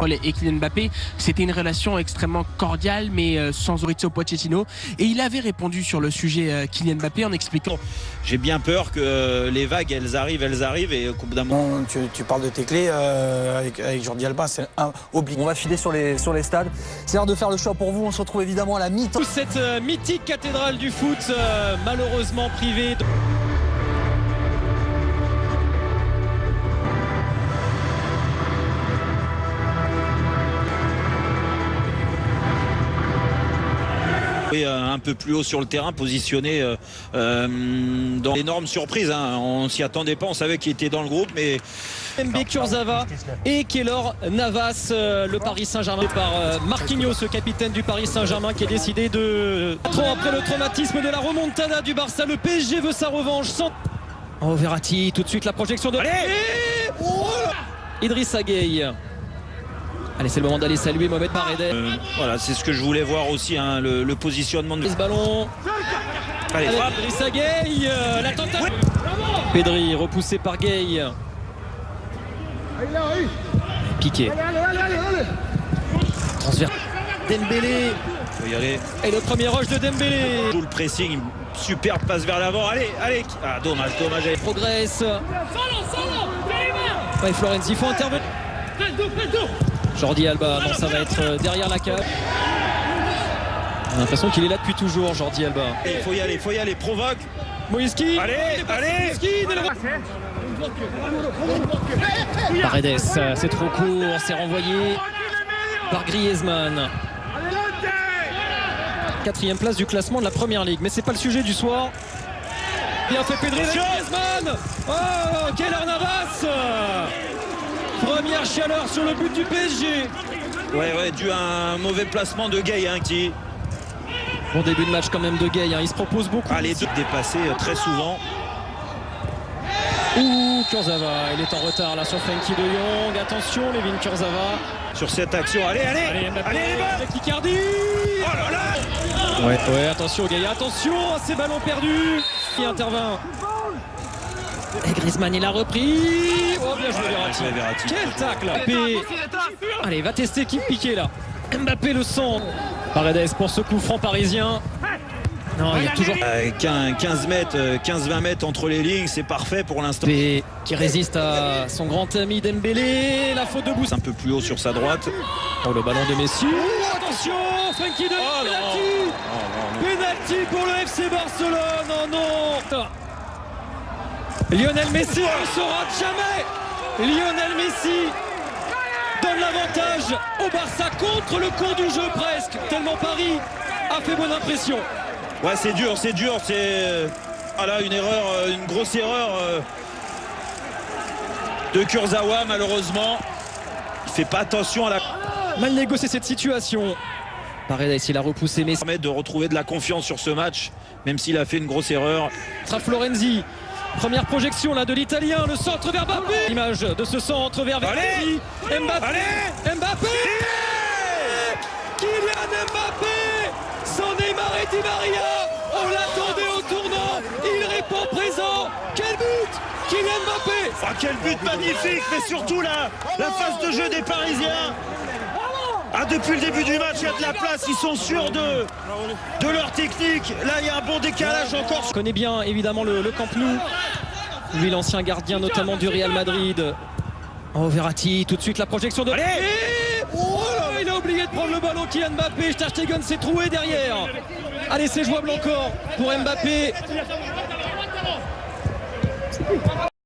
Et Kylian Mbappé, c'était une relation extrêmement cordiale, mais sans Maurizio Pochettino. Et il avait répondu sur le sujet Kylian Mbappé en expliquant: j'ai bien peur que les vagues, elles arrivent, et au bout d'un moment... Tu parles de tes clés avec Jordi Alba, c'est obligé. On va filer sur les stades. C'est l'heure de faire le choix pour vous. On se retrouve évidemment à la mi-temps. Cette mythique cathédrale du foot, malheureusement privée. Et un peu plus haut sur le terrain, positionné dans l'énorme surprise. On s'y attendait pas, on savait qu'il était dans le groupe, mais... Mbé Kurzawa et Keylor Navas, le Paris Saint-Germain par Marquinhos, le capitaine du Paris Saint-Germain, qui a décidé de... Après le traumatisme de la remontada du Barça, le PSG veut sa revanche. Oh, Verratti, tout de suite la projection de... Idrissa Gueye. Allez, c'est le moment d'aller saluer Mohamed Paredes. Voilà, c'est ce que je voulais voir aussi, le positionnement de... Ce ballon. Allez, frappe. Idrissa Gueye, la tentative. Pedri, repoussé par Gueye. Piqué. Transfert. Dembélé. Faut y aller. Et le premier rush de Dembélé. Tout le pressing, superbe passe vers l'avant. Allez. Ah, dommage. Progresse. Ouais, Florenzi, il faut intervenir. Jordi Alba, non, ça va être derrière la cage. On a l'impression qu'il est là depuis toujours, Jordi Alba. Il faut y aller, provoque. Moïski. Allez. Paredes, c'est trop court, c'est renvoyé par Griezmann. 4e place du classement de la Première Ligue, mais c'est pas le sujet du soir. Bien fait Pedri, Griezmann. Oh, Keylor Navas. Première chaleur sur le but du PSG. Ouais, dû à un mauvais placement de Gueye qui... Bon début de match quand même de Gueye, il se propose beaucoup. Les deux dépassés très souvent. Ouh, Kurzawa, il est en retard là sur Frenkie de Jong. Attention, Layvin Kurzawa. Sur cette action, allez avec Icardi. Oh là là. Ouais, attention Gueye, attention à ces ballons perdus. Il intervient. Et Griezmann, il a repris. Oh, bien joué Verratti. Quel tacle. Mbappé. Allez, va tester qui piqué là. Mbappé le centre. Paredes pour ce coup franc parisien. Non, il y a toujours 15-20 mètres entre les lignes, c'est parfait pour l'instant. Qui résiste à son grand ami Dembélé. La faute de Bouss. Un peu plus haut sur sa droite. Oh, le ballon de Messi. Attention, Frenkie de Jong. Penalty pour le FC Barcelone. Non. Lionel Messi ne se rate jamais. Lionel Messi donne l'avantage au Barça contre le cours du jeu presque. Tellement Paris a fait bonne impression. Ouais, c'est dur. C'est une grosse erreur de Kurzawa malheureusement. Il fait pas attention à la... Mal négocié cette situation. Paredes, il a repoussé Messi. Permet de retrouver de la confiance sur ce match, même s'il a fait une grosse erreur. Florenzi. Première projection là de l'Italien, le centre vers Mbappé. Image de ce centre vers Verratti. Mbappé. Kylian Mbappé. Sans Neymar et Di Maria. On l'attendait au tournant. Il répond présent. Quel but, Kylian Mbappé. Oh, quel but magnifique, mais surtout la phase de jeu des Parisiens. Depuis le début du match, il y a de la place, ils sont sûrs de leur technique. Là, il y a un bon décalage encore. Je connais bien évidemment le Camp Nou. Lui, l'ancien gardien notamment du Real Madrid. Oh, Verratti, tout de suite la projection de... il a oublié de prendre le ballon, Kylian Mbappé. Ter Stegen s'est troué derrière. Allez, c'est jouable encore pour Mbappé.